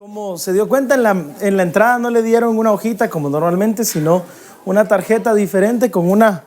Como se dio cuenta, en la entrada no le dieron una hojita como normalmente, sino una tarjeta diferente con una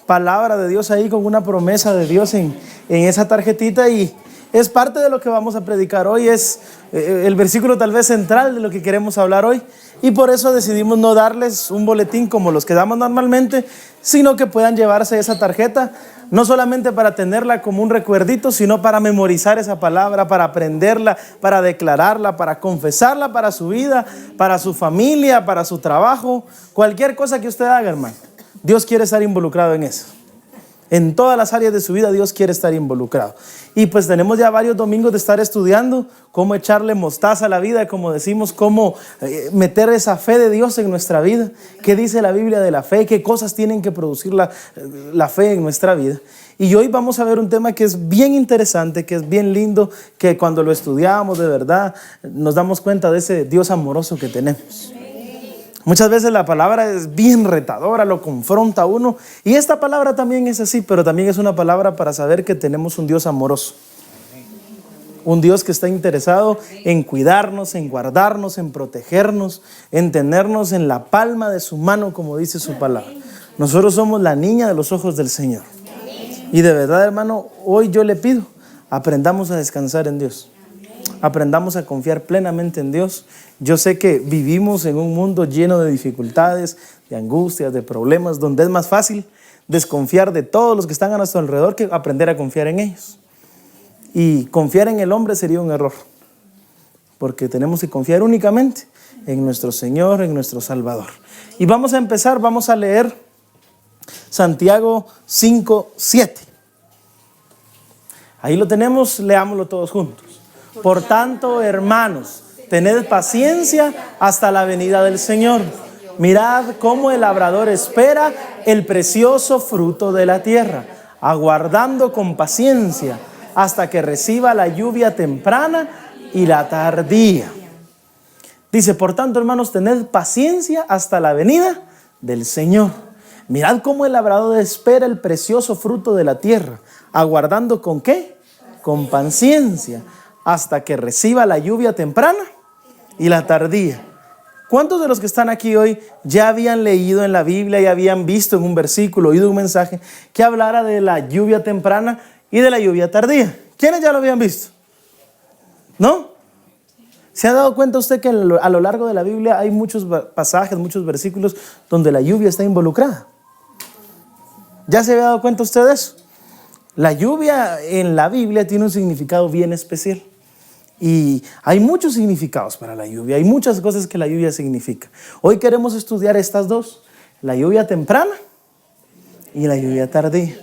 palabra de Dios ahí, con una promesa de Dios en esa tarjetita, y es parte de lo que vamos a predicar hoy. Es el versículo tal vez central de lo que queremos hablar hoy, y por eso decidimos no darles un boletín como los que damos normalmente, sino que puedan llevarse esa tarjeta, no solamente para tenerla como un recuerdito, sino para memorizar esa palabra, para aprenderla, para declararla, para confesarla para su vida, para su familia, para su trabajo, cualquier cosa que usted haga, hermano. Dios quiere estar involucrado en eso. En todas las áreas de su vida Dios quiere estar involucrado. Y pues tenemos ya varios domingos de estar estudiando cómo echarle mostaza a la vida, como decimos, cómo meter esa fe de Dios en nuestra vida. ¿Qué dice la Biblia de la fe? ¿Qué cosas tienen que producir la fe en nuestra vida? Y hoy vamos a ver un tema que es bien interesante, que es bien lindo, que cuando lo estudiamos de verdad nos damos cuenta de ese Dios amoroso que tenemos. Muchas veces la palabra es bien retadora, lo confronta a uno, y esta palabra también es así, pero también es una palabra para saber que tenemos un Dios amoroso, un Dios que está interesado en cuidarnos, en guardarnos, en protegernos, en tenernos en la palma de su mano, como dice su palabra. Nosotros somos la niña de los ojos del Señor, y de verdad, hermano, hoy yo le pido, aprendamos a descansar en Dios. Aprendamos a confiar plenamente en Dios. Yo sé que vivimos en un mundo lleno de dificultades, de angustias, de problemas, donde es más fácil desconfiar de todos los que están a nuestro alrededor que aprender a confiar en ellos. Y confiar en el hombre sería un error, porque tenemos que confiar únicamente en nuestro Señor, en nuestro Salvador. Y vamos a empezar, vamos a leer Santiago 5:7. Ahí lo tenemos, leámoslo todos juntos. Por tanto, hermanos, tened paciencia hasta la venida del Señor. Mirad cómo el labrador espera el precioso fruto de la tierra, aguardando con paciencia hasta que reciba la lluvia temprana y la tardía. Dice, por tanto, hermanos, tened paciencia hasta la venida del Señor. Mirad cómo el labrador espera el precioso fruto de la tierra, aguardando ¿con qué? Con paciencia, hasta que reciba la lluvia temprana y la tardía. ¿Cuántos de los que están aquí hoy ya habían leído en la Biblia y habían visto en un versículo, oído un mensaje que hablara de la lluvia temprana y de la lluvia tardía? ¿Quiénes ya lo habían visto? ¿No? ¿Se ha dado cuenta usted que a lo largo de la Biblia hay muchos pasajes, muchos versículos donde la lluvia está involucrada? ¿Ya se había dado cuenta usted de eso? La lluvia en la Biblia tiene un significado bien especial. Y hay muchos significados para la lluvia, hay muchas cosas que la lluvia significa. Hoy queremos estudiar estas dos, la lluvia temprana y la lluvia tardía.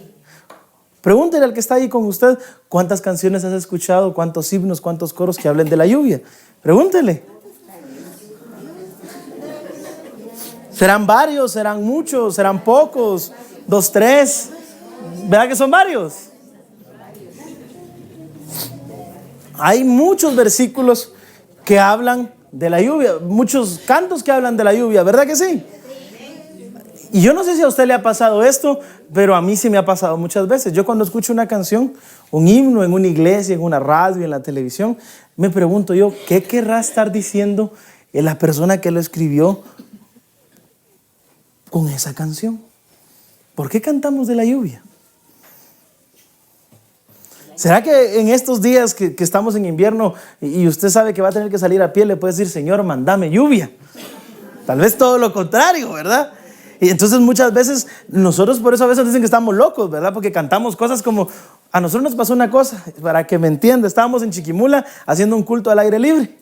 Pregúntele al que está ahí con usted, ¿cuántas canciones has escuchado? ¿Cuántos himnos, cuántos coros que hablen de la lluvia? Pregúntele. ¿Serán varios? ¿Serán muchos? ¿Serán pocos? ¿2, 3? ¿Verdad que son varios? Hay muchos versículos que hablan de la lluvia, muchos cantos que hablan de la lluvia, ¿verdad que sí? Y yo no sé si a usted le ha pasado esto, pero a mí sí me ha pasado muchas veces. Yo cuando escucho una canción, un himno en una iglesia, en una radio, en la televisión, me pregunto yo, ¿qué querrá estar diciendo la persona que lo escribió con esa canción? ¿Por qué cantamos de la lluvia? ¿Será que en estos días que estamos en invierno y usted sabe que va a tener que salir a pie, le puede decir, Señor, mándame lluvia? Tal vez todo lo contrario, ¿verdad? Y entonces muchas veces nosotros por eso a veces dicen que estamos locos, ¿verdad? Porque cantamos cosas como, a nosotros nos pasó una cosa, para que me entienda, estábamos en Chiquimula haciendo un culto al aire libre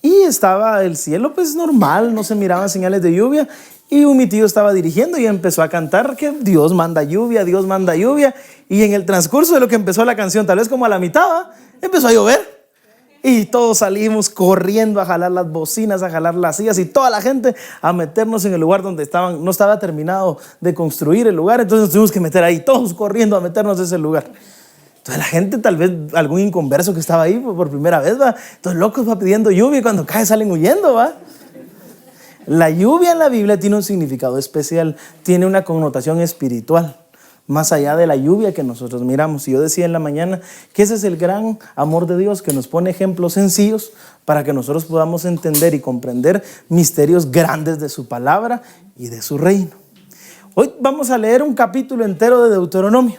y estaba el cielo pues normal, no se miraban señales de lluvia. Y mi tío estaba dirigiendo y empezó a cantar que Dios manda lluvia, Dios manda lluvia. Y en el transcurso de lo que empezó la canción, tal vez como a la mitad, empezó a llover. Y todos salimos corriendo a jalar las bocinas, a jalar las sillas y toda la gente a meternos en el lugar donde estaban. No estaba terminado de construir el lugar, entonces nos tuvimos que meter ahí, todos corriendo a meternos en ese lugar. Entonces la gente, tal vez algún inconverso que estaba ahí por primera vez, ¿va? Entonces locos va pidiendo lluvia y cuando cae salen huyendo, ¿va? La lluvia en la Biblia tiene un significado especial, tiene una connotación espiritual. más allá de la lluvia que nosotros miramos. Y yo decía en la mañana que ese es el gran amor de Dios, que nos pone ejemplos sencillos para que nosotros podamos entender y comprender misterios grandes de su palabra y de su reino. Hoy vamos a leer un capítulo entero de Deuteronomio,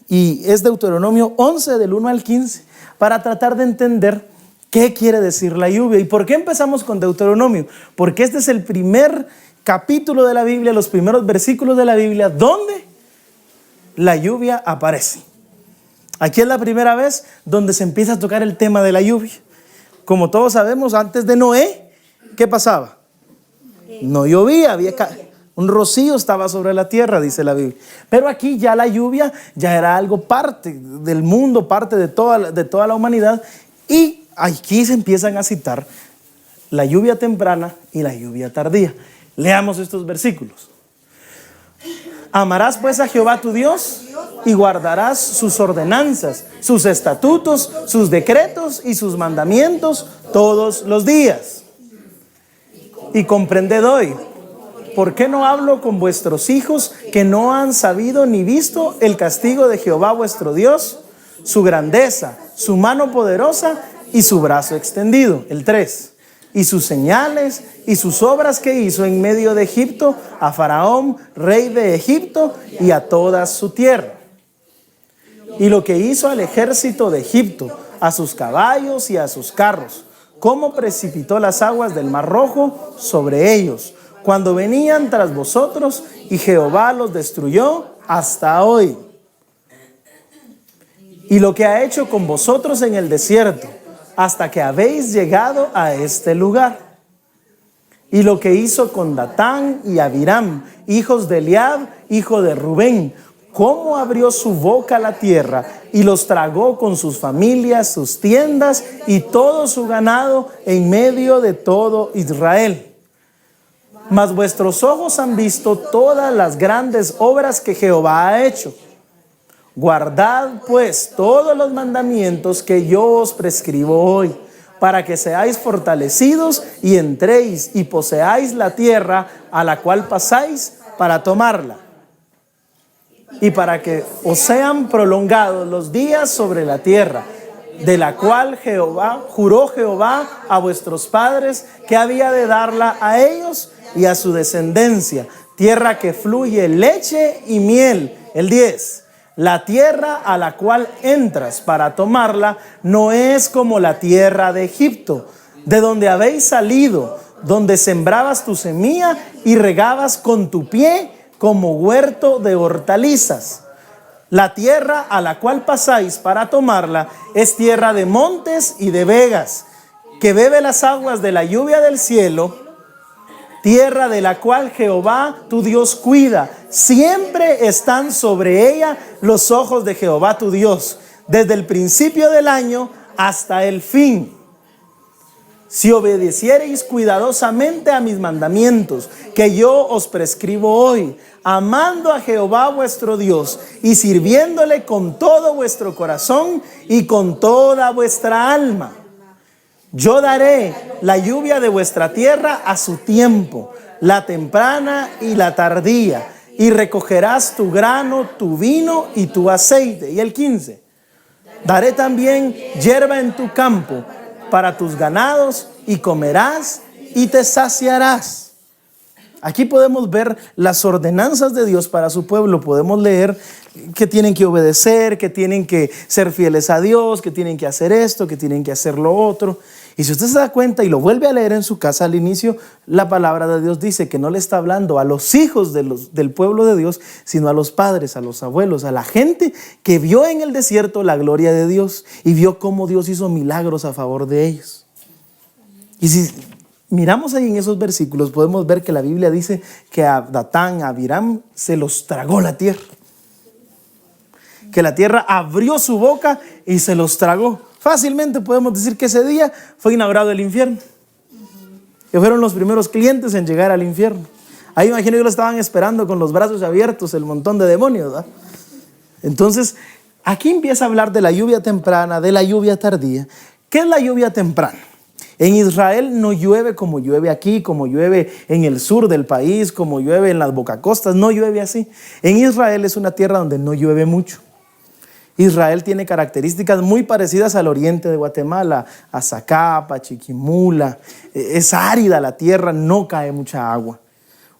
y es Deuteronomio 11 del 1 al 15, para tratar de entender qué quiere decir la lluvia. ¿Y por qué empezamos con Deuteronomio? Porque este es el primer capítulo de la Biblia, los primeros versículos de la Biblia donde la lluvia aparece. Aquí es la primera vez donde se empieza a tocar el tema de la lluvia. Como todos sabemos, antes de Noé, ¿qué pasaba? No llovía, un rocío estaba sobre la tierra, dice la Biblia. Pero aquí ya la lluvia ya era algo parte del mundo, parte de toda la humanidad. Y aquí se empiezan a citar la lluvia temprana y la lluvia tardía. Leamos estos versículos. Amarás pues a Jehová tu Dios y guardarás sus ordenanzas, sus estatutos, sus decretos y sus mandamientos todos los días. Y comprended hoy, ¿por qué no hablo con vuestros hijos que no han sabido ni visto el castigo de Jehová vuestro Dios, su grandeza, su mano poderosa y su brazo extendido? El 3. Y sus señales y sus obras que hizo en medio de Egipto a Faraón, rey de Egipto, y a toda su tierra. Y lo que hizo al ejército de Egipto, a sus caballos y a sus carros, cómo precipitó las aguas del Mar Rojo sobre ellos, cuando venían tras vosotros, y Jehová los destruyó hasta hoy. Y lo que ha hecho con vosotros en el desierto, hasta que habéis llegado a este lugar. Y lo que hizo con Datán y Abiram, hijos de Eliab, hijo de Rubén, cómo abrió su boca a la tierra y los tragó con sus familias, sus tiendas y todo su ganado en medio de todo Israel. Mas vuestros ojos han visto todas las grandes obras que Jehová ha hecho. Guardad pues todos los mandamientos que yo os prescribo hoy, para que seáis fortalecidos y entréis y poseáis la tierra a la cual pasáis para tomarla, y para que os sean prolongados los días sobre la tierra, de la cual juró Jehová a vuestros padres que había de darla a ellos y a su descendencia, tierra que fluye leche y miel. El 10. La tierra a la cual entras para tomarla no es como la tierra de Egipto, de donde habéis salido, donde sembrabas tu semilla y regabas con tu pie como huerto de hortalizas. La tierra a la cual pasáis para tomarla es tierra de montes y de vegas, que bebe las aguas de la lluvia del cielo, tierra de la cual Jehová tu Dios cuida. Siempre están sobre ella los ojos de Jehová tu Dios, desde el principio del año hasta el fin. Si obedeciereis cuidadosamente a mis mandamientos, que yo os prescribo hoy, amando a Jehová vuestro Dios y sirviéndole con todo vuestro corazón y con toda vuestra alma, yo daré la lluvia de vuestra tierra a su tiempo, la temprana y la tardía, y recogerás tu grano, tu vino y tu aceite. Y el 15. Daré también hierba en tu campo para tus ganados, y comerás y te saciarás. Aquí podemos ver las ordenanzas de Dios para su pueblo. Podemos leer que tienen que obedecer, que tienen que ser fieles a Dios, que tienen que hacer esto, que tienen que hacer lo otro. Y si usted se da cuenta y lo vuelve a leer en su casa al inicio, la palabra de Dios dice que no le está hablando a los hijos del pueblo de Dios, sino a los padres, a los abuelos, a la gente que vio en el desierto la gloria de Dios y vio cómo Dios hizo milagros a favor de ellos. Y si miramos ahí en esos versículos, podemos ver que la Biblia dice que a Datán, a Abiram, se los tragó la tierra. Que la tierra abrió su boca y se los tragó. Fácilmente podemos decir que ese día fue inaugurado el infierno. Que fueron los primeros clientes en llegar al infierno. Ahí imagino que lo estaban esperando con los brazos abiertos, el montón de demonios, ¿verdad? Entonces, aquí empieza a hablar de la lluvia temprana, de la lluvia tardía. ¿Qué es la lluvia temprana? En Israel no llueve como llueve aquí, como llueve en el sur del país, como llueve en las bocacostas, no llueve así. En Israel es una tierra donde no llueve mucho. Israel tiene características muy parecidas al oriente de Guatemala, a Zacapa, Chiquimula. Es árida la tierra, no cae mucha agua.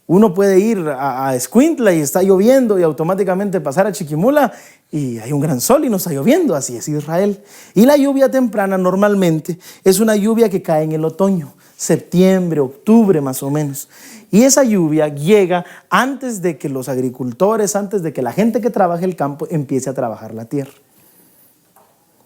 Uno puede ir a Escuintla y está lloviendo y automáticamente pasar a Chiquimula y hay un gran sol y no está lloviendo. Así es Israel. Y la lluvia temprana normalmente es una lluvia que cae en el otoño, septiembre, octubre más o menos. Y esa lluvia llega antes de que los agricultores, antes de que la gente que trabaja el campo empiece a trabajar la tierra.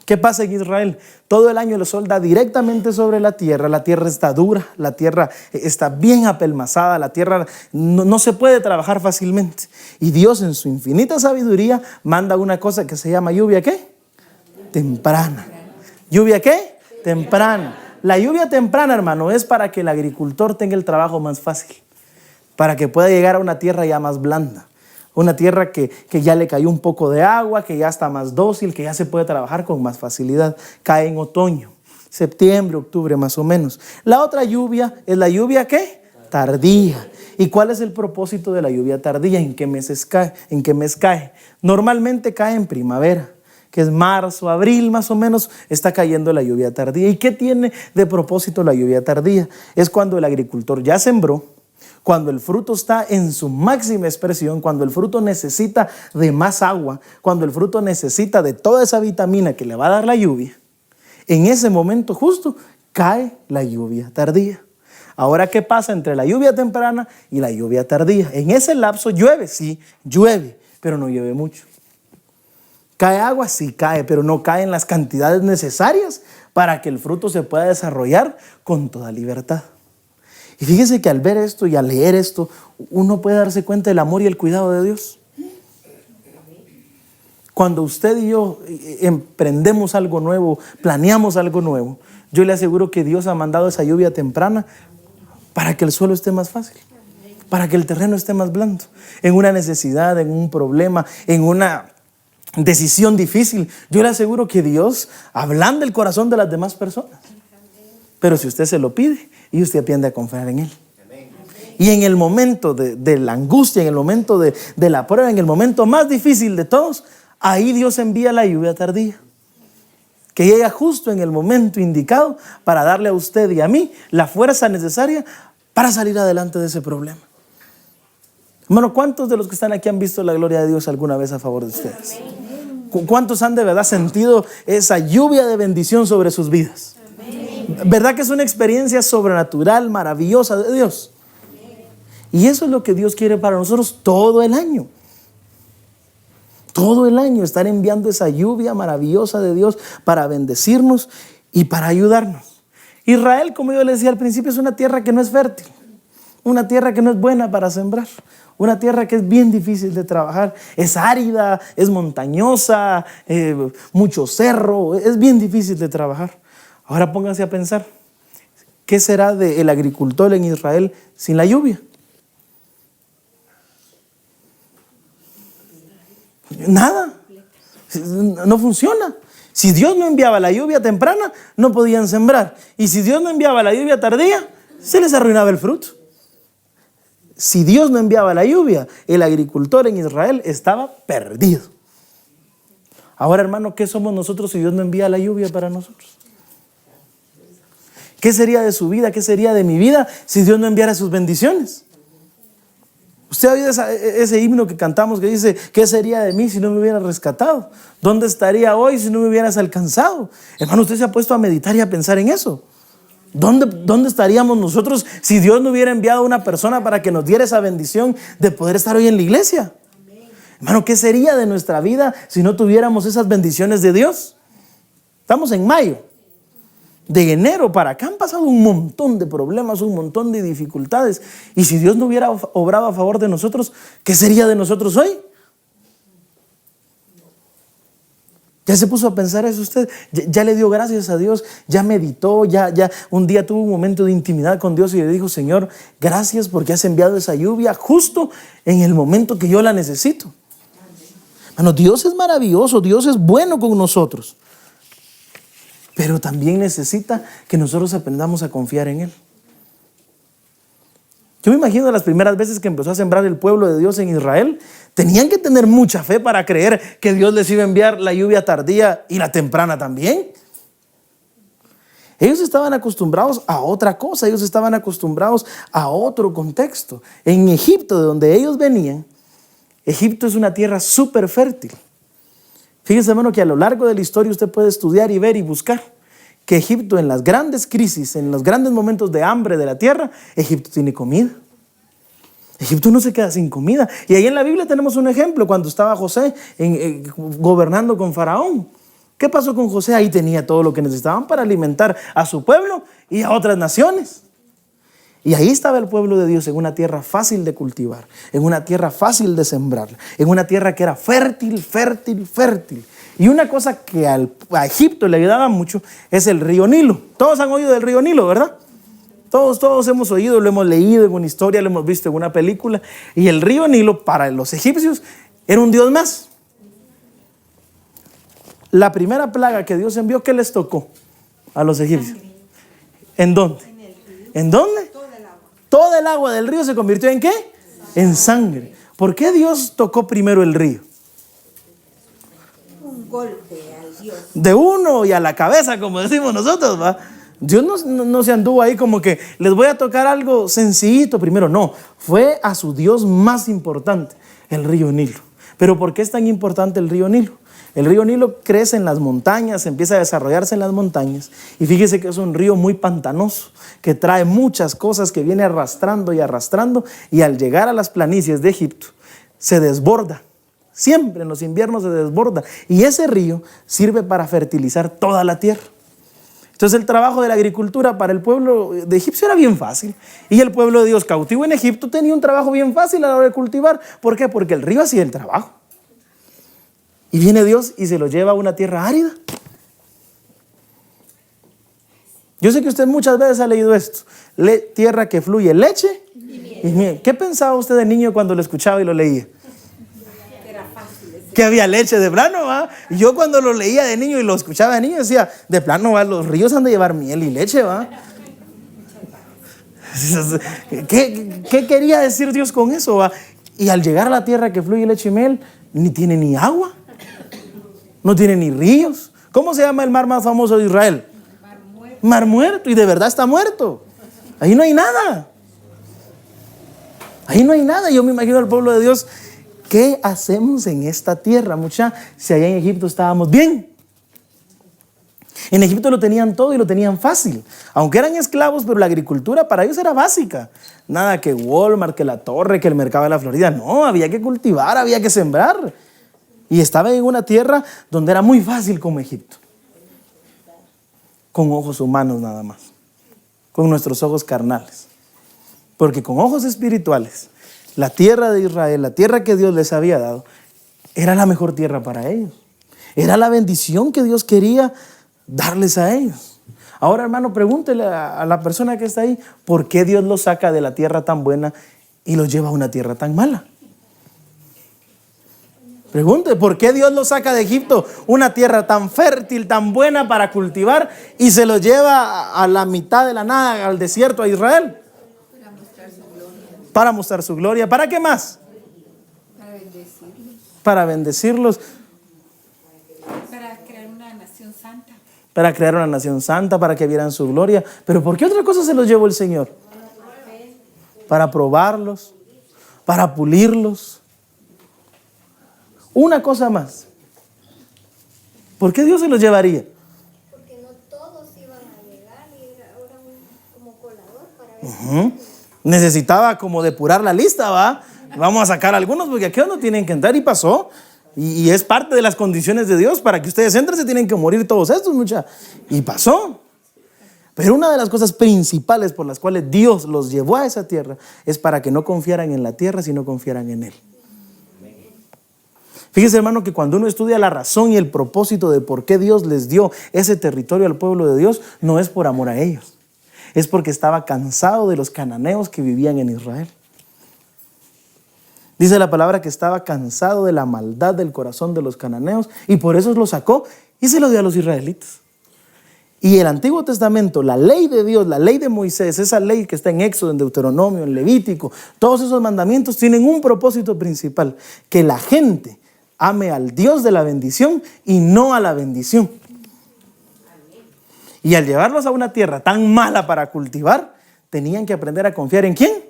¿Qué pasa en Israel? Todo el año el sol da directamente sobre la tierra está dura, la tierra está bien apelmazada, la tierra no se puede trabajar fácilmente. Y Dios en su infinita sabiduría manda una cosa que se llama lluvia, ¿qué? Temprana. ¿Lluvia qué? Temprana. La lluvia temprana, hermano, es para que el agricultor tenga el trabajo más fácil, para que pueda llegar a una tierra ya más blanda. Una tierra que ya le cayó un poco de agua, que ya está más dócil, que ya se puede trabajar con más facilidad. Cae en otoño, septiembre, octubre más o menos. La otra lluvia es la lluvia ¿qué? Tardía. ¿Y cuál es el propósito de la lluvia tardía? ¿En qué meses cae? ¿En qué mes cae? Normalmente cae en primavera, que es marzo, abril más o menos, está cayendo la lluvia tardía. ¿Y qué tiene de propósito la lluvia tardía? Es cuando el agricultor ya sembró, cuando el fruto está en su máxima expresión, cuando el fruto necesita de más agua, cuando el fruto necesita de toda esa vitamina que le va a dar la lluvia, en ese momento justo cae la lluvia tardía. Ahora, ¿qué pasa entre la lluvia temprana y la lluvia tardía? En ese lapso llueve, sí, llueve, pero no llueve mucho. ¿Cae agua? Sí cae, pero no cae en las cantidades necesarias para que el fruto se pueda desarrollar con toda libertad. Y fíjese que al ver esto y al leer esto, uno puede darse cuenta del amor y el cuidado de Dios. Cuando usted y yo emprendemos algo nuevo, planeamos algo nuevo, yo le aseguro que Dios ha mandado esa lluvia temprana para que el suelo esté más fácil, para que el terreno esté más blando. En una necesidad, en un problema, en una decisión difícil, yo le aseguro que Dios ablanda el corazón de las demás personas. Pero si usted se lo pide y usted aprende a confiar en Él. Y en el momento de la angustia, en el momento de la prueba, en el momento más difícil de todos, ahí Dios envía la lluvia tardía, que llega justo en el momento indicado para darle a usted y a mí la fuerza necesaria para salir adelante de ese problema. Hermano, ¿cuántos de los que están aquí han visto la gloria de Dios alguna vez a favor de ustedes? ¿Cuántos han de verdad sentido esa lluvia de bendición sobre sus vidas? ¿Verdad que es una experiencia sobrenatural, maravillosa de Dios? Y eso es lo que Dios quiere para nosotros todo el año. Todo el año estar enviando esa lluvia maravillosa de Dios para bendecirnos y para ayudarnos. Israel, como yo les decía al principio, es una tierra que no es fértil, una tierra que no es buena para sembrar, una tierra que es bien difícil de trabajar, es árida, es montañosa, mucho cerro, es bien difícil de trabajar. Ahora pónganse a pensar, ¿qué será del agricultor en Israel sin la lluvia? Nada, no funciona. Si Dios no enviaba la lluvia temprana, no podían sembrar. Y si Dios no enviaba la lluvia tardía, se les arruinaba el fruto. Si Dios no enviaba la lluvia, el agricultor en Israel estaba perdido. Ahora, hermano, ¿qué somos nosotros si Dios no envía la lluvia para nosotros? ¿Qué sería de su vida? ¿Qué sería de mi vida si Dios no enviara sus bendiciones? Usted ha oído ese himno que cantamos que dice, ¿qué sería de mí si no me hubieras rescatado? ¿Dónde estaría hoy si no me hubieras alcanzado? Hermano, usted se ha puesto a meditar y a pensar en eso. ¿Dónde estaríamos nosotros si Dios no hubiera enviado a una persona para que nos diera esa bendición de poder estar hoy en la iglesia? Hermano, ¿qué sería de nuestra vida si no tuviéramos esas bendiciones de Dios? Estamos en mayo. De enero para acá han pasado un montón de problemas, un montón de dificultades. Y si Dios no hubiera obrado a favor de nosotros, ¿qué sería de nosotros hoy? ¿Ya se puso a pensar eso usted? ¿Ya le dio gracias a Dios? ¿Ya meditó? ¿Ya un día tuvo un momento de intimidad con Dios y le dijo, Señor, gracias porque has enviado esa lluvia justo en el momento que yo la necesito? Bueno, Dios es maravilloso, Dios es bueno con nosotros. pero también necesita que nosotros aprendamos a confiar en Él. Yo me imagino las primeras veces que empezó a sembrar el pueblo de Dios en Israel, tenían que tener mucha fe para creer que Dios les iba a enviar la lluvia tardía y la temprana también. Ellos estaban acostumbrados a otra cosa, ellos estaban acostumbrados a otro contexto. En Egipto, de donde ellos venían, Egipto es una tierra súper fértil. Fíjese, hermano, que a lo largo de la historia usted puede estudiar y ver y buscar que Egipto, en las grandes crisis, en los grandes momentos de hambre de la tierra, Egipto tiene comida. Egipto no se queda sin comida. Y ahí en la Biblia tenemos un ejemplo, cuando estaba José gobernando con Faraón. ¿Qué pasó con José? Ahí tenía todo lo que necesitaban para alimentar a su pueblo y a otras naciones. Y ahí estaba el pueblo de Dios en una tierra fácil de cultivar, en una tierra fácil de sembrar, en una tierra que era fértil, fértil, fértil. Y una cosa que a Egipto le ayudaba mucho es el río Nilo. Todos han oído del río Nilo, ¿verdad? Todos hemos oído, lo hemos leído en una historia, lo hemos visto en una película. Y el río Nilo para los egipcios era un dios más. La primera plaga que Dios envió, ¿qué les tocó a los egipcios? ¿En dónde? ¿En dónde? Todo el agua del río se convirtió ¿en qué? En sangre. ¿Por qué Dios tocó primero el río? Un golpe al Dios. De uno y a la cabeza, como decimos nosotros, ¿va? Dios no se anduvo ahí como que les voy a tocar algo sencillito primero. No, fue a su Dios más importante, el río Nilo. ¿Pero por qué es tan importante el río Nilo? El río Nilo crece en las montañas, empieza a desarrollarse en las montañas. Y fíjese que es un río muy pantanoso, que trae muchas cosas, que viene arrastrando y arrastrando. Y al llegar a las planicies de Egipto, se desborda. Siempre en los inviernos se desborda. Y ese río sirve para fertilizar toda la tierra. Entonces el trabajo de la agricultura para el pueblo de Egipcio era bien fácil. Y el pueblo de Dios cautivo en Egipto tenía un trabajo bien fácil a la hora de cultivar. ¿Por qué? Porque el río hacía el trabajo. Y viene Dios y se lo lleva a una tierra árida. Yo sé que usted muchas veces ha leído esto. Tierra que fluye leche y miel. ¿Qué pensaba usted de niño cuando lo escuchaba y lo leía? Que había leche de plano, ¿va? Y yo cuando lo leía de niño y lo escuchaba de niño decía, de plano, ¿va? Los ríos han de llevar miel y leche, ¿va? ¿Qué quería decir Dios con eso, va? Y al llegar a la tierra que fluye leche y miel, ni tiene ni agua, no tiene ni ríos. ¿Cómo se llama el mar más famoso de Israel? Mar Muerto. Y de verdad está muerto. Ahí no hay nada. Ahí no hay nada. Yo me imagino al pueblo de Dios. ¿Qué hacemos en esta tierra, mucha? Si allá en Egipto estábamos bien. En Egipto lo tenían todo y lo tenían fácil. Aunque eran esclavos, pero la agricultura para ellos era básica. Nada que Walmart, que la Torre, que el mercado de la Florida. No, había que cultivar, había que sembrar. Y estaba en una tierra donde era muy fácil como Egipto. Con ojos humanos nada más. Con nuestros ojos carnales. Porque con ojos espirituales, la tierra de Israel, la tierra que Dios les había dado, era la mejor tierra para ellos. Era la bendición que Dios quería darles a ellos. Ahora, hermano, pregúntele a la persona que está ahí, ¿por qué Dios los saca de la tierra tan buena y los lleva a una tierra tan mala? Pregunte, ¿por qué Dios los saca de Egipto, una tierra tan fértil, tan buena para cultivar, y se los lleva a la mitad de la nada, al desierto, a Israel? Para mostrar su gloria. Para mostrar su gloria. ¿Para qué más? Para bendecirlos. Para bendecirlos. Para crear una nación santa. Para crear una nación santa, para que vieran su gloria. ¿Pero por qué otra cosa se los llevó el Señor? Para probarlos, para pulirlos. Una cosa más. ¿Por qué Dios se los llevaría? Porque no todos iban a llegar y era ahora como colador para ver. Necesitaba como depurar la lista, ¿va? Vamos a sacar algunos porque aquí no tienen que entrar, y pasó. Y es parte de las condiciones de Dios. Para que ustedes entren se tienen que morir todos estos, mucha. Y pasó. Pero una de las cosas principales por las cuales Dios los llevó a esa tierra es para que no confiaran en la tierra, sino confiaran en Él. Fíjese, hermano, que cuando uno estudia la razón y el propósito de por qué Dios les dio ese territorio al pueblo de Dios, no es por amor a ellos. Es porque estaba cansado de los cananeos que vivían en Israel. Dice la palabra que estaba cansado de la maldad del corazón de los cananeos y por eso los sacó y se lo dio a los israelitas. Y el Antiguo Testamento, la ley de Dios, la ley de Moisés, esa ley que está en Éxodo, en Deuteronomio, en Levítico, todos esos mandamientos tienen un propósito principal: que la gente ame al Dios de la bendición y no a la bendición. Y al llevarlos a una tierra tan mala para cultivar, tenían que aprender a confiar ¿en quién?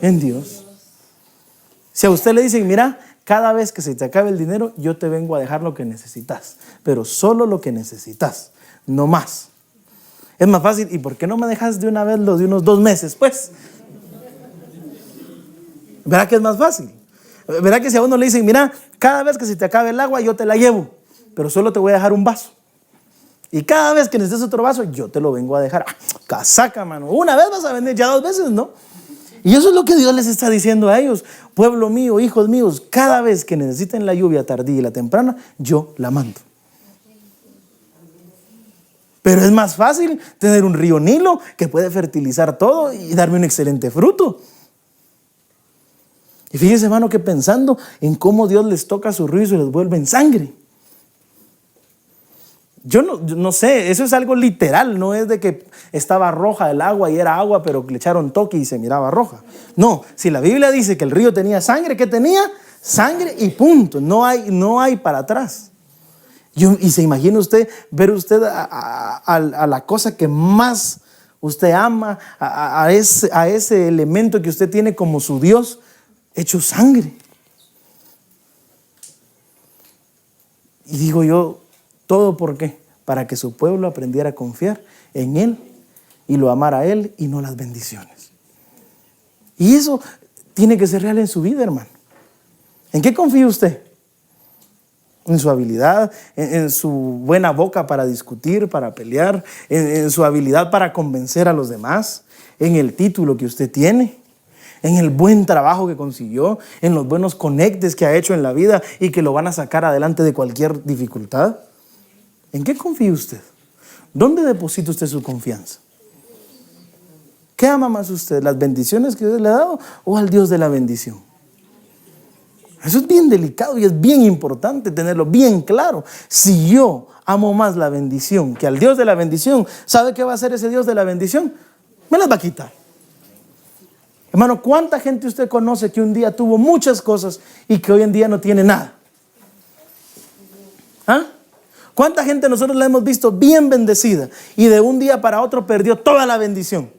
En Dios. Si a usted le dicen, mira, cada vez que se te acabe el dinero, yo te vengo a dejar lo que necesitas, pero solo lo que necesitas, no más. Es más fácil. ¿Y por qué no me dejas de una vez lo de unos 2 meses? Pues, ¿verdad que es más fácil? ¿Verdad que si a uno le dicen, mira, cada vez que se te acabe el agua, yo te la llevo, pero solo te voy a dejar un vaso? Y cada vez que necesites otro vaso, yo te lo vengo a dejar. Casaca, mano. Una vez vas a vender, ya 2 veces, ¿no? Y eso es lo que Dios les está diciendo a ellos. Pueblo mío, hijos míos, cada vez que necesiten la lluvia tardía y la temprana, yo la mando. Pero es más fácil tener un río Nilo que puede fertilizar todo y darme un excelente fruto. Y fíjense, hermano, que pensando en cómo Dios les toca su río y se les vuelve en sangre. Yo no sé, eso es algo literal, no es de que estaba roja el agua y era agua, pero le echaron toque y se miraba roja. No, si la Biblia dice que el río tenía sangre, ¿qué tenía? Sangre y punto, no hay para atrás. Y se imagina usted, ver usted a la cosa que más usted ama, a ese elemento que usted tiene como su Dios, hecho sangre. Y digo yo, ¿todo por qué? Para que su pueblo aprendiera a confiar en Él y lo amara a Él y no las bendiciones. Y eso tiene que ser real en su vida, hermano. ¿En qué confía usted? En su habilidad, en su buena boca para discutir, para pelear, en su habilidad para convencer a los demás, en el título que usted tiene, en el buen trabajo que consiguió, en los buenos conectes que ha hecho en la vida y que lo van a sacar adelante de cualquier dificultad. ¿En qué confía usted? ¿Dónde deposita usted su confianza? ¿Qué ama más usted? ¿Las bendiciones que Dios le ha dado o al Dios de la bendición? Eso es bien delicado y es bien importante tenerlo bien claro. Si yo amo más la bendición que al Dios de la bendición, ¿sabe qué va a hacer ese Dios de la bendición? Me las va a quitar. Hermano, ¿cuánta gente usted conoce que un día tuvo muchas cosas y que hoy en día no tiene nada? ¿Ah? ¿Cuánta gente nosotros la hemos visto bien bendecida y de un día para otro perdió toda la bendición?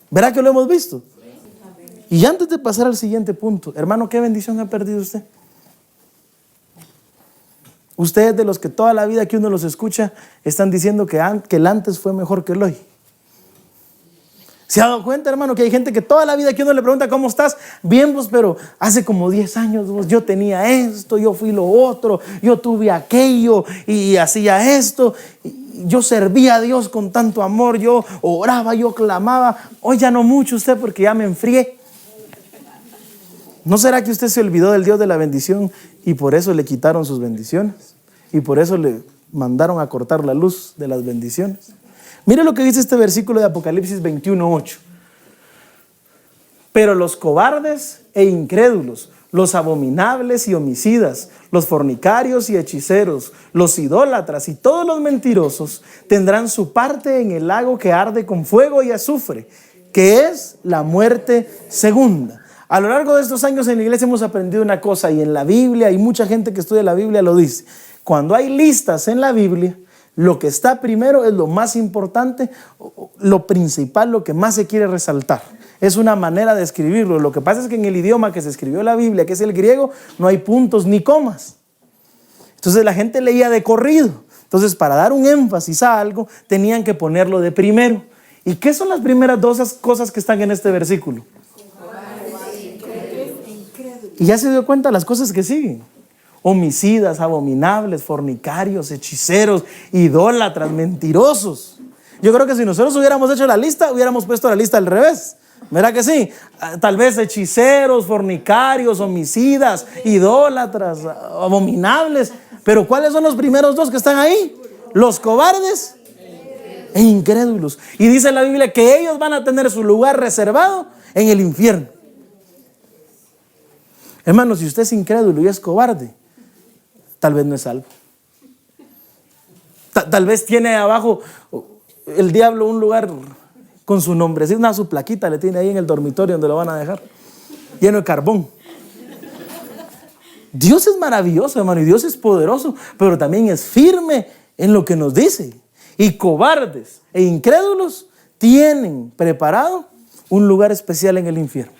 ¿Verdad que lo hemos visto? Y antes de pasar al siguiente punto, hermano, ¿qué bendición ha perdido usted? Ustedes, de los que toda la vida que uno los escucha están diciendo que el antes fue mejor que el hoy. ¿Se ha dado cuenta, hermano, que hay gente que toda la vida que uno le pregunta cómo estás? Bien, pues, pero hace como 10 años pues, yo tenía esto, yo fui lo otro, yo tuve aquello y hacía esto, y yo servía a Dios con tanto amor, yo oraba, yo clamaba. Hoy ya no mucho usted porque ya me enfrié. ¿No será que usted se olvidó del Dios de la bendición y por eso le quitaron sus bendiciones? Y por eso le mandaron a cortar la luz de las bendiciones. Mire lo que dice este versículo de Apocalipsis 21:8. Pero los cobardes e incrédulos, los abominables y homicidas, los fornicarios y hechiceros, los idólatras y todos los mentirosos tendrán su parte en el lago que arde con fuego y azufre, que es la muerte segunda. A lo largo de estos años en la iglesia hemos aprendido una cosa, y en la Biblia, hay mucha gente que estudia la Biblia lo dice. Cuando hay listas en la Biblia, lo que está primero es lo más importante, lo principal, lo que más se quiere resaltar. Es una manera de escribirlo. Lo que pasa es que en el idioma que se escribió la Biblia, que es el griego, no hay puntos ni comas. Entonces la gente leía de corrido. Entonces, para dar un énfasis a algo, tenían que ponerlo de primero. ¿Y qué son las primeras 2 cosas que están en este versículo? Y ya se dio cuenta de las cosas que siguen. Homicidas, abominables, fornicarios, hechiceros, idólatras, mentirosos. Yo creo que si nosotros hubiéramos hecho la lista, hubiéramos puesto la lista al revés. ¿Verdad que sí? Tal vez hechiceros, fornicarios, homicidas, idólatras, abominables. Pero ¿cuáles son los primeros 2 que están ahí? Los cobardes e incrédulos. Y dice la Biblia que ellos van a tener su lugar reservado en el infierno. Hermano, si usted es incrédulo y es cobarde, tal vez no es salvo. Tal vez tiene abajo el diablo un lugar con su nombre, sí, su plaquita le tiene ahí en el dormitorio donde lo van a dejar, lleno de carbón. Dios es maravilloso, hermano, y Dios es poderoso, pero también es firme en lo que nos dice. Y cobardes e incrédulos tienen preparado un lugar especial en el infierno.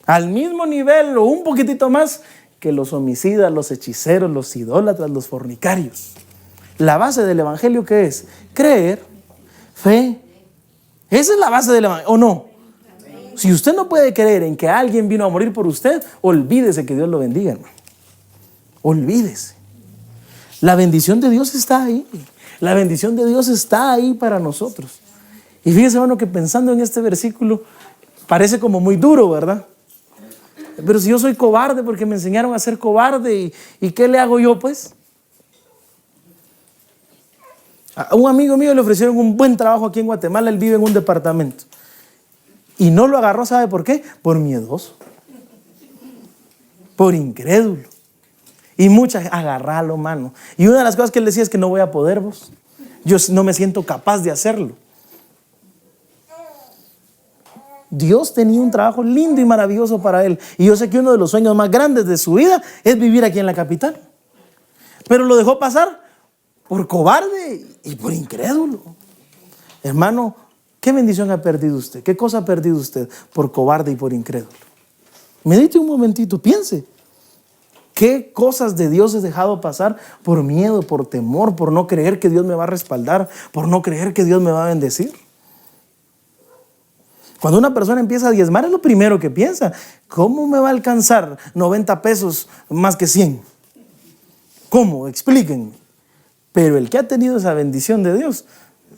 Al mismo nivel o un poquitito más que los homicidas, los hechiceros, los idólatras, los fornicarios. La base del evangelio, ¿qué es? Creer, fe. Esa es la base del evangelio, ¿o no? Si usted no puede creer en que alguien vino a morir por usted, olvídese que Dios lo bendiga, hermano. Olvídese. La bendición de Dios está ahí. La bendición de Dios está ahí para nosotros. Y fíjese, hermano, que pensando en este versículo, parece como muy duro, ¿verdad? Pero si yo soy cobarde porque me enseñaron a ser cobarde, ¿y qué le hago yo, pues? A un amigo mío le ofrecieron un buen trabajo aquí en Guatemala, él vive en un departamento. Y no lo agarró, ¿sabe por qué? Por miedoso. Por incrédulo. Y muchas, agarralo, mano. Y una de las cosas que él decía es que no voy a poder, vos. Yo no me siento capaz de hacerlo. Dios tenía un trabajo lindo y maravilloso para él. Y yo sé que uno de los sueños más grandes de su vida es vivir aquí en la capital. Pero lo dejó pasar por cobarde y por incrédulo. Hermano, ¿qué bendición ha perdido usted? ¿Qué cosa ha perdido usted por cobarde y por incrédulo? Medite un momentito, piense. ¿Qué cosas de Dios he dejado pasar por miedo, por temor, por no creer que Dios me va a respaldar, por no creer que Dios me va a bendecir? Cuando una persona empieza a diezmar es lo primero que piensa. ¿Cómo me va a alcanzar 90 pesos más que 100? ¿Cómo? Explíquenme. Pero el que ha tenido esa bendición de Dios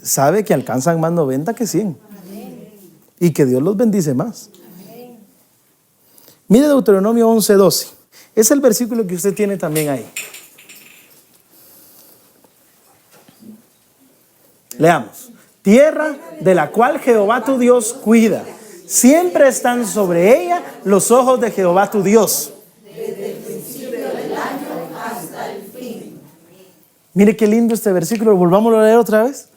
sabe que alcanzan más 90 que 100. Amén. Y que Dios los bendice más. Amén. Mire Deuteronomio 11:12. Es el versículo que usted tiene también ahí. Leamos. Tierra de la cual Jehová tu Dios cuida. Siempre están sobre ella los ojos de Jehová tu Dios. Desde el principio del año hasta el fin. Mire qué lindo este versículo. Volvamos a leer otra vez.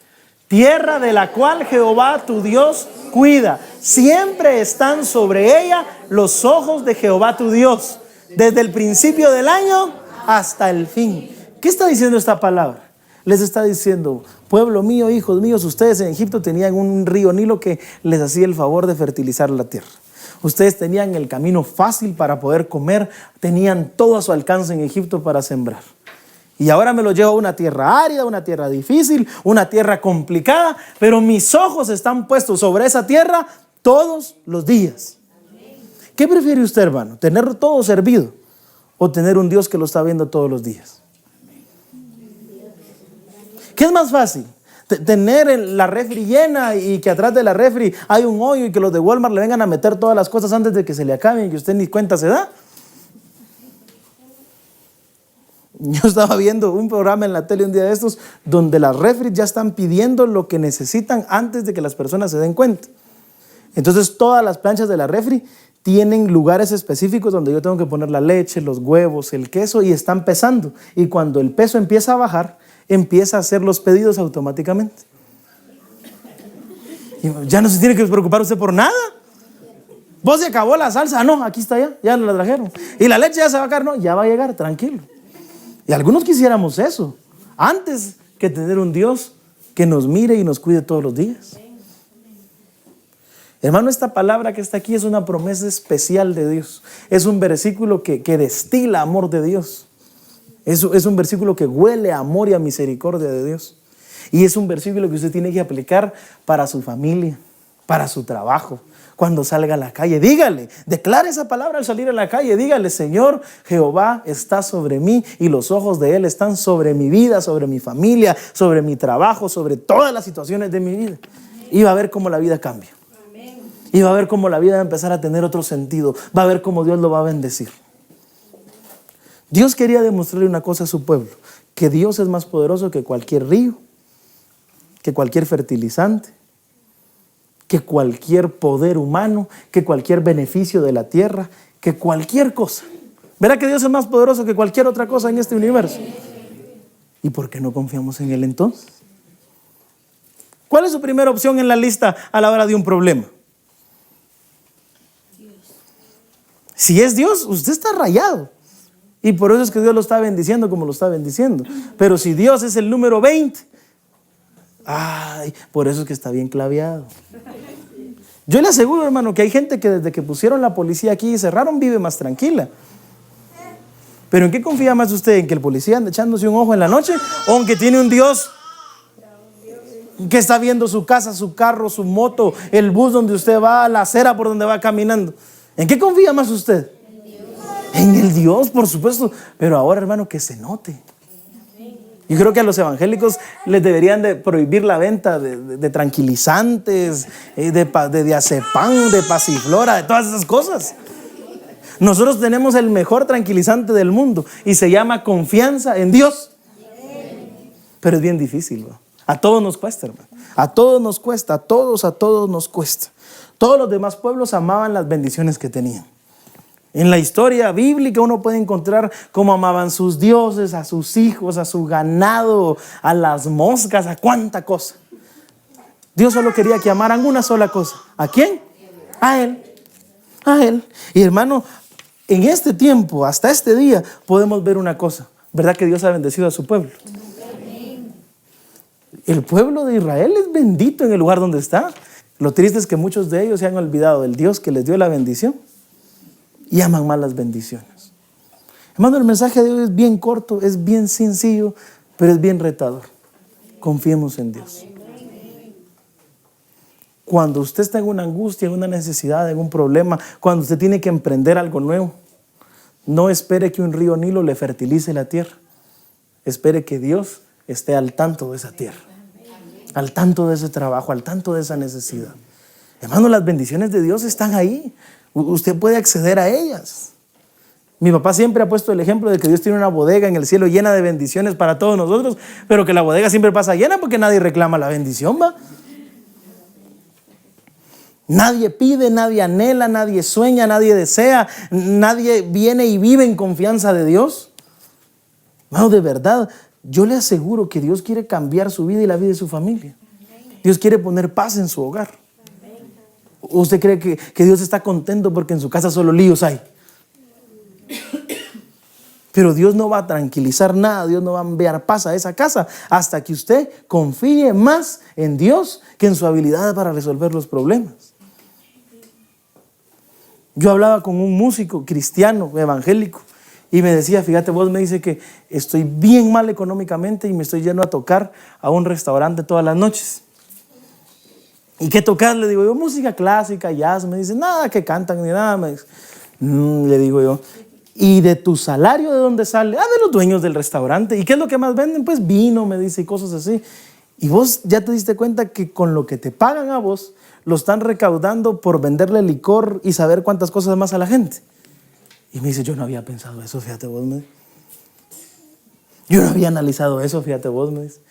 Tierra de la cual Jehová tu Dios cuida. Siempre están sobre ella los ojos de Jehová tu Dios. Desde el principio del año hasta el fin. ¿Qué está diciendo esta palabra? Les está diciendo, pueblo mío, hijos míos, ustedes en Egipto tenían un río Nilo que les hacía el favor de fertilizar la tierra. Ustedes tenían el camino fácil para poder comer, tenían todo a su alcance en Egipto para sembrar. Y ahora me lo llevo a una tierra árida, una tierra difícil, una tierra complicada, pero mis ojos están puestos sobre esa tierra todos los días. ¿Qué prefiere usted, hermano? ¿Tener todo servido o tener un Dios que lo está viendo todos los días? ¿Qué es más fácil? ¿Tener la refri llena y que atrás de la refri hay un hoyo y que los de Walmart le vengan a meter todas las cosas antes de que se le acaben y que usted ni cuenta se da? Yo estaba viendo un programa en la tele un día de estos donde las refri ya están pidiendo lo que necesitan antes de que las personas se den cuenta. Entonces todas las planchas de la refri tienen lugares específicos donde yo tengo que poner la leche, los huevos, el queso y están pesando. Y cuando el peso empieza a bajar, empieza a hacer los pedidos automáticamente. Y ya no se tiene que preocupar usted por nada. Vos se acabó la salsa, no, aquí está ya la trajeron. Y la leche ya se va a caer, no, ya va a llegar, tranquilo. Y algunos quisiéramos eso, antes que tener un Dios que nos mire y nos cuide todos los días. Hermano, esta palabra que está aquí es una promesa especial de Dios. Es un versículo que destila amor de Dios. Es un versículo que huele a amor y a misericordia de Dios. Y es un versículo que usted tiene que aplicar para su familia, para su trabajo. Cuando salga a la calle, dígale, declare esa palabra al salir a la calle. Dígale, Señor, Jehová está sobre mí y los ojos de Él están sobre mi vida, sobre mi familia, sobre mi trabajo, sobre todas las situaciones de mi vida. Y va a ver cómo la vida cambia. Y va a ver cómo la vida va a empezar a tener otro sentido. Va a ver cómo Dios lo va a bendecir. Dios quería demostrarle una cosa a su pueblo, que Dios es más poderoso que cualquier río, que cualquier fertilizante, que cualquier poder humano, que cualquier beneficio de la tierra, que cualquier cosa. ¿Verá que Dios es más poderoso que cualquier otra cosa en este universo? ¿Y por qué no confiamos en Él entonces? ¿Cuál es su primera opción en la lista a la hora de un problema? Si es Dios, usted está rayado. Y por eso es que Dios lo está bendiciendo como lo está bendiciendo. Pero si Dios es el número 20, ay, por eso es que está bien claveado. Yo le aseguro, hermano, que hay gente que desde que pusieron la policía aquí y cerraron vive más tranquila. Pero ¿en qué confía más usted? ¿En que el policía anda echándose un ojo en la noche? ¿O en que tiene un Dios que está viendo su casa, su carro, su moto, el bus donde usted va, la acera por donde va caminando? ¿En qué confía más usted? En el Dios, por supuesto. Pero ahora, hermano, que se note. Yo creo que a los evangélicos les deberían de prohibir la venta de tranquilizantes, de diazepam, de pasiflora, de todas esas cosas. Nosotros tenemos el mejor tranquilizante del mundo y se llama confianza en Dios. Pero es bien difícil, ¿no? A todos nos cuesta, hermano. A todos nos cuesta, a todos nos cuesta. Todos los demás pueblos amaban las bendiciones que tenían. En la historia bíblica uno puede encontrar cómo amaban sus dioses, a sus hijos, a su ganado, a las moscas, a cuánta cosa. Dios solo quería que amaran una sola cosa. ¿A quién? A Él. A Él. Y hermano, en este tiempo, hasta este día, podemos ver una cosa. ¿Verdad que Dios ha bendecido a su pueblo? El pueblo de Israel es bendito en el lugar donde está. Lo triste es que muchos de ellos se han olvidado del Dios que les dio la bendición y aman más las bendiciones. Hermano, el mensaje de hoy es bien corto, es bien sencillo, pero es bien retador. Confiemos en Dios. Cuando usted está en una angustia, en una necesidad, en un problema, cuando usted tiene que emprender algo nuevo, no espere que un río Nilo le fertilice la tierra. Espere que Dios esté al tanto de esa tierra, al tanto de ese trabajo, al tanto de esa necesidad. Hermano, las bendiciones de Dios están ahí. Usted puede acceder a ellas. Mi papá siempre ha puesto el ejemplo de que Dios tiene una bodega en el cielo llena de bendiciones para todos nosotros, pero que la bodega siempre pasa llena porque nadie reclama la bendición, ¿va? Nadie pide, nadie anhela, nadie sueña, nadie desea, nadie viene y vive en confianza de Dios. Hermano, de verdad, yo le aseguro que Dios quiere cambiar su vida y la vida de su familia. Dios quiere poner paz en su hogar. ¿Usted cree que Dios está contento porque en su casa solo líos hay? Pero Dios no va a tranquilizar nada, Dios no va a enviar paz a esa casa hasta que usted confíe más en Dios que en su habilidad para resolver los problemas. Yo hablaba con un músico cristiano, evangélico, y me decía, fíjate, vos me dice que estoy bien mal económicamente y me estoy yendo a tocar a un restaurante todas las noches. ¿Y qué tocas? Le digo yo, música clásica, jazz. Me dice, nada que cantan ni nada. Me dice, le digo yo, ¿y de tu salario de dónde sale? Ah, de los dueños del restaurante. ¿Y qué es lo que más venden? Pues vino, me dice, y cosas así. Y vos ya te diste cuenta que con lo que te pagan a vos, lo están recaudando por venderle licor y saber cuántas cosas más a la gente. Y me dice, yo no había pensado eso, fíjate vos, me dice. Yo no había analizado eso, fíjate vos, me dice.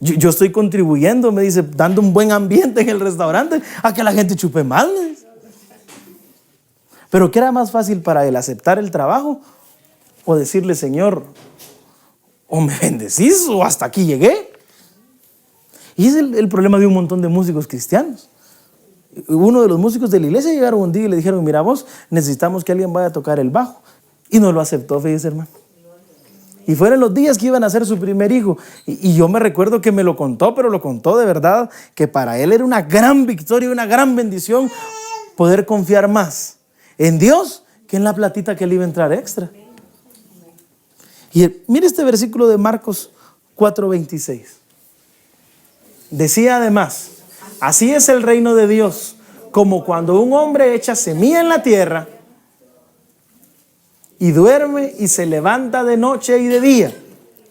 Yo estoy contribuyendo, me dice, dando un buen ambiente en el restaurante a que la gente chupe mal, me dice. Pero ¿qué era más fácil para él? ¿Aceptar el trabajo o decirle, Señor, o me bendecís o hasta aquí llegué? Y es el problema de un montón de músicos cristianos. Uno de los músicos de la iglesia llegaron un día y le dijeron, mira vos, necesitamos que alguien vaya a tocar el bajo. Y no lo aceptó, fíjese, hermano. Y fueron los días que iban a hacer su primer hijo. Y yo me recuerdo que me lo contó, pero lo contó de verdad, que para él era una gran victoria, una gran bendición poder confiar más en Dios que en la platita que le iba a entrar extra. Y mire este versículo de Marcos 4:26. Decía además, así es el reino de Dios, como cuando un hombre echa semilla en la tierra y duerme y se levanta de noche y de día,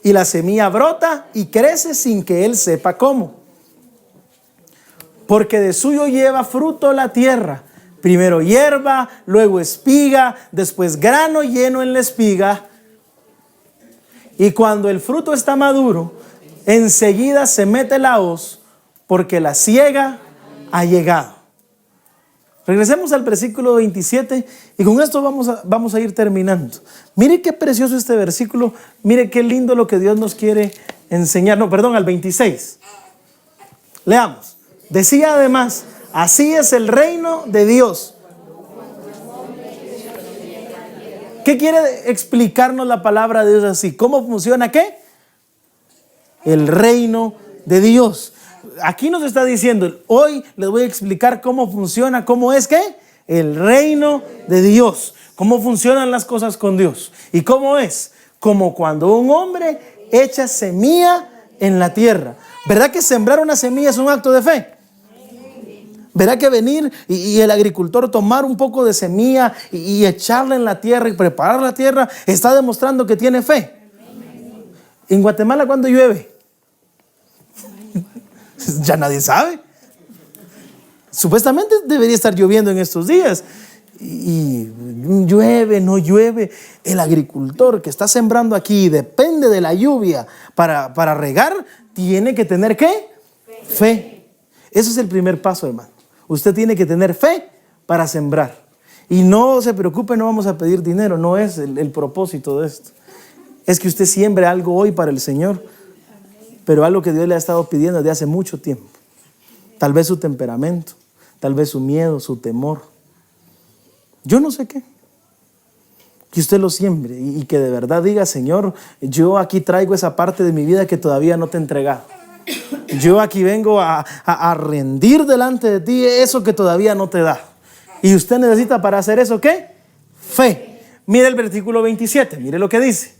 y la semilla brota y crece sin que él sepa cómo. Porque de suyo lleva fruto la tierra, primero hierba, luego espiga, después grano lleno en la espiga. Y cuando el fruto está maduro, enseguida se mete la hoz, porque la siega ha llegado. Regresemos al versículo 27 y con esto vamos a ir terminando. Mire qué precioso este versículo, mire qué lindo lo que Dios nos quiere al 26. Leamos. Decía además, así es el reino de Dios. ¿Qué quiere explicarnos la palabra de Dios así? ¿Cómo funciona qué? El reino de Dios. Aquí nos está diciendo, hoy les voy a explicar cómo funciona, cómo es que el reino de Dios, cómo funcionan las cosas con Dios. ¿Y cómo es? Como cuando un hombre echa semilla en la tierra. ¿Verdad que sembrar una semilla es un acto de fe? ¿Verdad que venir y el agricultor tomar un poco de semilla y echarla en la tierra y preparar la tierra está demostrando que tiene fe? En Guatemala, ¿cuándo llueve? Ya nadie sabe. Supuestamente debería estar lloviendo en estos días. Y llueve, no llueve. El agricultor que está sembrando aquí depende de la lluvia para regar. Tiene que tener ¿qué? Fe. Ese es el primer paso, hermano. Usted tiene que tener fe para sembrar. Y no se preocupe, no vamos a pedir dinero. No es el propósito de esto. Es que usted siembre algo hoy para el Señor. Pero algo que Dios le ha estado pidiendo desde hace mucho tiempo. Tal vez su temperamento, tal vez su miedo, su temor. Yo no sé qué. Que usted lo siembre y que de verdad diga, Señor, yo aquí traigo esa parte de mi vida que todavía no te he entregado. Yo aquí vengo a rendir delante de ti eso que todavía no te da. Y usted necesita para hacer eso, ¿qué? Fe. Mire el versículo 27, mire lo que dice.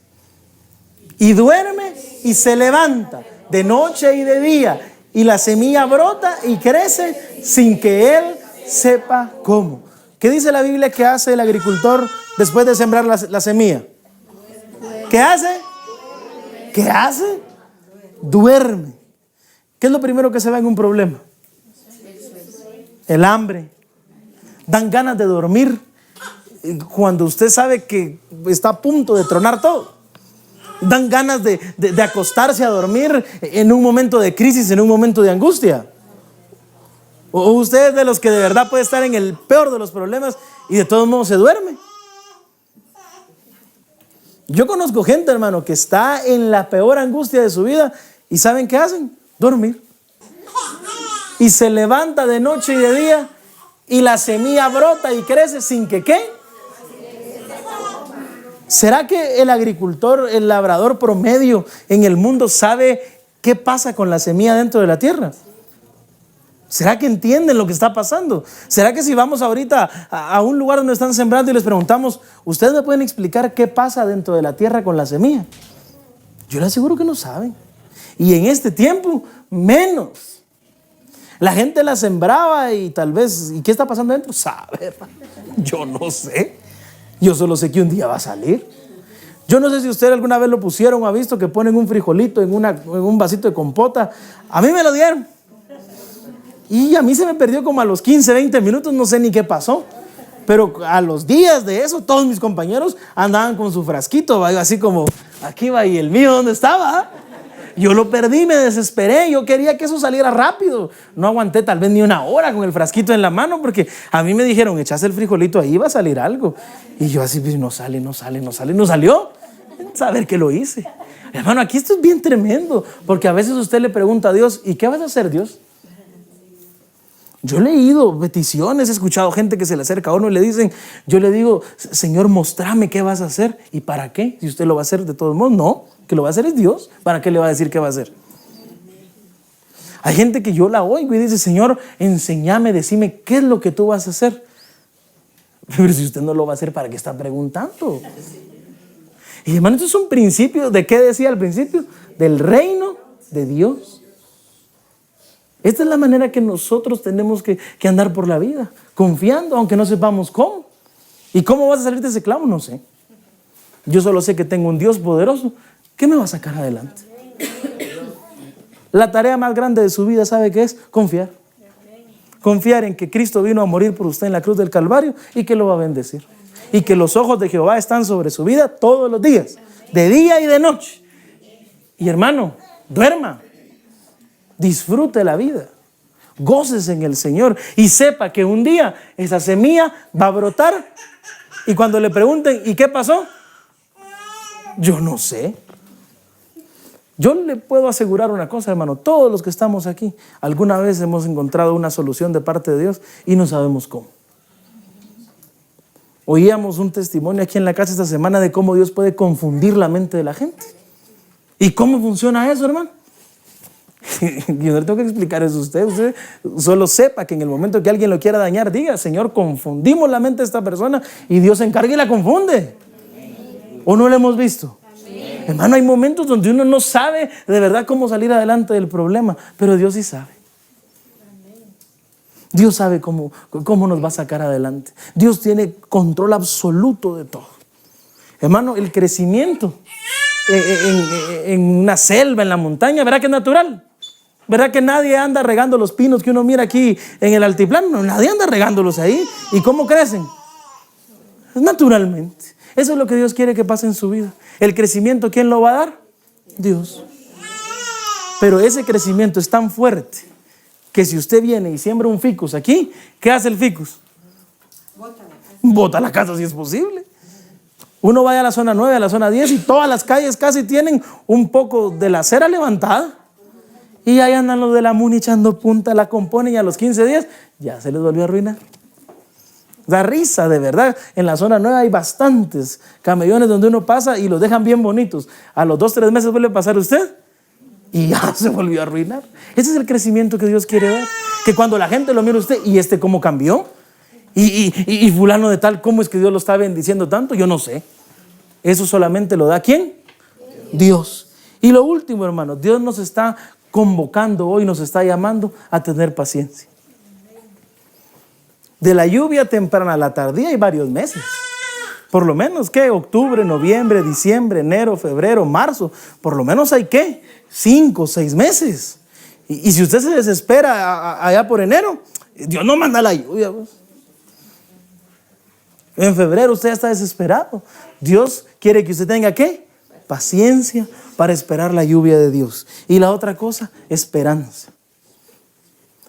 Y duerme y se levanta de noche y de día, y la semilla brota y crece sin que él sepa cómo. ¿Qué dice la Biblia que hace el agricultor después de sembrar la semilla? ¿Qué hace? ¿Qué hace? Duerme. ¿Qué es lo primero que se va en un problema? El hambre. Dan ganas de dormir cuando usted sabe que está a punto de tronar todo. Dan ganas de acostarse a dormir en un momento de crisis, en un momento de angustia. O usted es de los que de verdad puede estar en el peor de los problemas y de todos modos se duerme. Yo conozco gente, hermano, que está en la peor angustia de su vida y ¿saben qué hacen? Dormir. Y se levanta de noche y de día y la semilla brota y crece sin que ¿qué? ¿Será que el agricultor, el labrador promedio en el mundo sabe qué pasa con la semilla dentro de la tierra? ¿Será que entienden lo que está pasando? ¿Será que si vamos ahorita a un lugar donde están sembrando y les preguntamos, ¿ustedes me pueden explicar qué pasa dentro de la tierra con la semilla? Yo les aseguro que no saben. Y en este tiempo, menos. La gente la sembraba y tal vez, ¿y qué está pasando dentro? Sabe, yo no sé. Yo solo sé que un día va a salir. Yo no sé si usted alguna vez lo pusieron o ha visto que ponen un frijolito en un vasito de compota. A mí me lo dieron. Y a mí se me perdió como a los 15, 20 minutos, no sé ni qué pasó. Pero a los días de eso, todos mis compañeros andaban con su frasquito, así como, aquí va, y el mío, ¿dónde estaba? Yo lo perdí, me desesperé, yo quería que eso saliera rápido. No aguanté tal vez ni una hora con el frasquito en la mano, porque a mí me dijeron, echaste el frijolito, ahí va a salir algo. Y yo así, pues, no salió. Saber que lo hice. Hermano, aquí esto es bien tremendo, porque a veces usted le pregunta a Dios, ¿y qué vas a hacer, Dios? Yo he leído peticiones, he escuchado gente que se le acerca a uno y le dicen, yo le digo, Señor, mostrame qué vas a hacer. ¿Y para qué? Si usted lo va a hacer de todos modos, no, que lo va a hacer es Dios. ¿Para qué le va a decir qué va a hacer? Hay gente que yo la oigo y dice, Señor, enséñame, decime qué es lo que tú vas a hacer. Pero si usted no lo va a hacer, ¿para qué está preguntando? Y hermano, esto es un principio, ¿de qué decía al principio? Del reino de Dios. Esta es la manera que nosotros tenemos que andar por la vida, confiando, aunque no sepamos cómo. ¿Y cómo vas a salir de ese clavo? No sé. Yo solo sé que tengo un Dios poderoso que me va a sacar adelante. La tarea más grande de su vida, ¿sabe qué es? Confiar. Confiar en que Cristo vino a morir por usted en la cruz del Calvario y que lo va a bendecir. Y que los ojos de Jehová están sobre su vida todos los días, de día y de noche. Y hermano, duerma. Disfrute la vida, gócese en el Señor y sepa que un día esa semilla va a brotar y cuando le pregunten ¿y qué pasó? Yo no sé. Yo le puedo asegurar una cosa, hermano, todos los que estamos aquí, alguna vez hemos encontrado una solución de parte de Dios y no sabemos cómo. Oíamos un testimonio aquí en la casa esta semana de cómo Dios puede confundir la mente de la gente. ¿Y cómo funciona eso, hermano? Yo no le tengo que explicar eso a usted. Usted solo sepa que en el momento que alguien lo quiera dañar, diga: Señor, confundimos la mente de esta persona, y Dios se encarga y la confunde. ¿O no lo hemos visto? Hermano, hay momentos donde uno no sabe de verdad cómo salir adelante del problema, pero Dios sí sabe. Dios sabe cómo nos va a sacar adelante. Dios tiene control absoluto de todo. Hermano, el crecimiento en una selva, en la montaña, ¿verdad que es natural? ¿Verdad que nadie anda regando los pinos que uno mira aquí en el altiplano? No, nadie anda regándolos ahí. ¿Y cómo crecen? Naturalmente. Eso es lo que Dios quiere que pase en su vida. El crecimiento, ¿quién lo va a dar? Dios. Pero ese crecimiento es tan fuerte que si usted viene y siembra un ficus aquí, ¿qué hace el ficus? Bota la casa si es posible. Uno vaya a la zona 9, a la zona 10 y todas las calles casi tienen un poco de la acera levantada. Y ahí andan los de la MUNI echando punta, la componen y a los 15 días ya se les volvió a arruinar. Da risa, de verdad. En la zona 9 hay bastantes camellones donde uno pasa y los dejan bien bonitos. A los 2-3 meses vuelve a pasar usted y ya se volvió a arruinar. Ese es el crecimiento que Dios quiere dar. Que cuando la gente lo mira a usted, ¿y cómo cambió? Y fulano de tal, ¿cómo es que Dios lo está bendiciendo tanto? Yo no sé. Eso solamente lo da ¿quién? Dios. Y lo último, hermano, Dios nos está convocando hoy, nos está llamando a tener paciencia. De la lluvia temprana a la tardía hay varios meses. Por lo menos, ¿qué? Octubre, noviembre, diciembre, enero, febrero, marzo. Por lo menos hay, ¿qué? 5 o 6 meses. Y si usted se desespera allá por enero, Dios no manda la lluvia. Pues. En febrero usted ya está desesperado. Dios quiere que usted tenga, ¿qué? Paciencia para esperar la lluvia de Dios. Y la otra cosa, esperanza.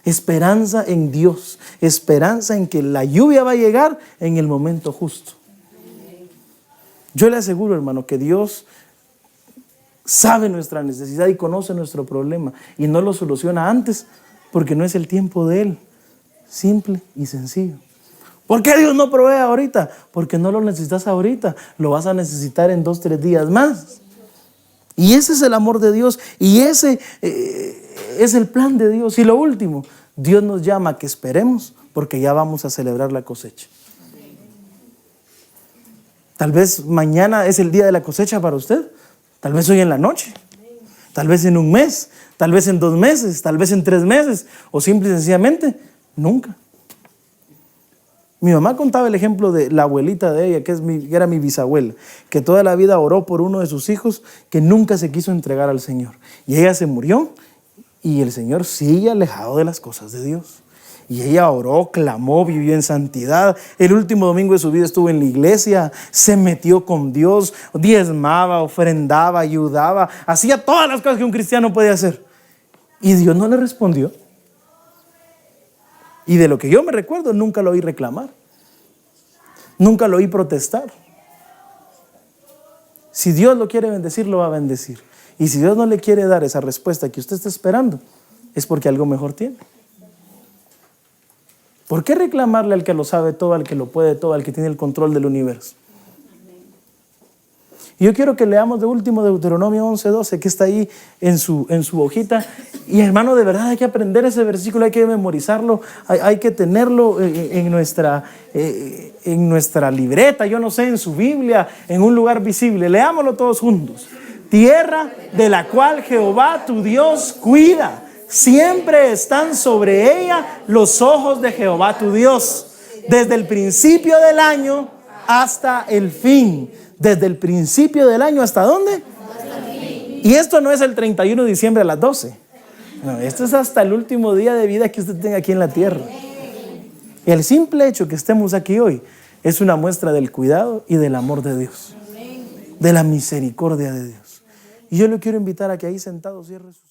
Esperanza en Dios. Esperanza en que la lluvia va a llegar en el momento justo. Yo le aseguro, hermano, que Dios sabe nuestra necesidad y conoce nuestro problema y no lo soluciona antes porque no es el tiempo de Él. Simple y sencillo. ¿Por qué Dios no provee ahorita? Porque no lo necesitas ahorita, lo vas a necesitar en 2-3 días más. Y ese es el amor de Dios y ese es el plan de Dios. Y lo último, Dios nos llama a que esperemos porque ya vamos a celebrar la cosecha. Tal vez mañana es el día de la cosecha para usted, tal vez hoy en la noche, tal vez en un mes, tal vez en 2 meses, tal vez en 3 meses o simple y sencillamente nunca. Mi mamá contaba el ejemplo de la abuelita de ella, que era mi bisabuela, que toda la vida oró por uno de sus hijos que nunca se quiso entregar al Señor. Y ella se murió y el Señor sigue alejado de las cosas de Dios. Y ella oró, clamó, vivió en santidad. El último domingo de su vida estuvo en la iglesia, se metió con Dios, diezmaba, ofrendaba, ayudaba, hacía todas las cosas que un cristiano puede hacer. Y Dios no le respondió. Y de lo que yo me recuerdo, nunca lo oí reclamar. Nunca lo oí protestar. Si Dios lo quiere bendecir, lo va a bendecir. Y si Dios no le quiere dar esa respuesta que usted está esperando, es porque algo mejor tiene. ¿Por qué reclamarle al que lo sabe todo, al que lo puede todo, al que tiene el control del universo? Yo quiero que leamos de último Deuteronomio 11:12, que está ahí en su hojita. Y hermano, de verdad hay que aprender ese versículo, hay que memorizarlo, hay que tenerlo en nuestra libreta, yo no sé, en su Biblia, en un lugar visible. Leámoslo todos juntos. Tierra de la cual Jehová tu Dios cuida. Siempre están sobre ella los ojos de Jehová tu Dios, desde el principio del año hasta el fin. Desde el principio del año, ¿hasta dónde? Hasta el fin. Y esto no es el 31 de diciembre a las 12. No, esto es hasta el último día de vida que usted tenga aquí en la tierra. Y el simple hecho que estemos aquí hoy es una muestra del cuidado y del amor de Dios, de la misericordia de Dios. Y yo le quiero invitar a que ahí sentado cierre sus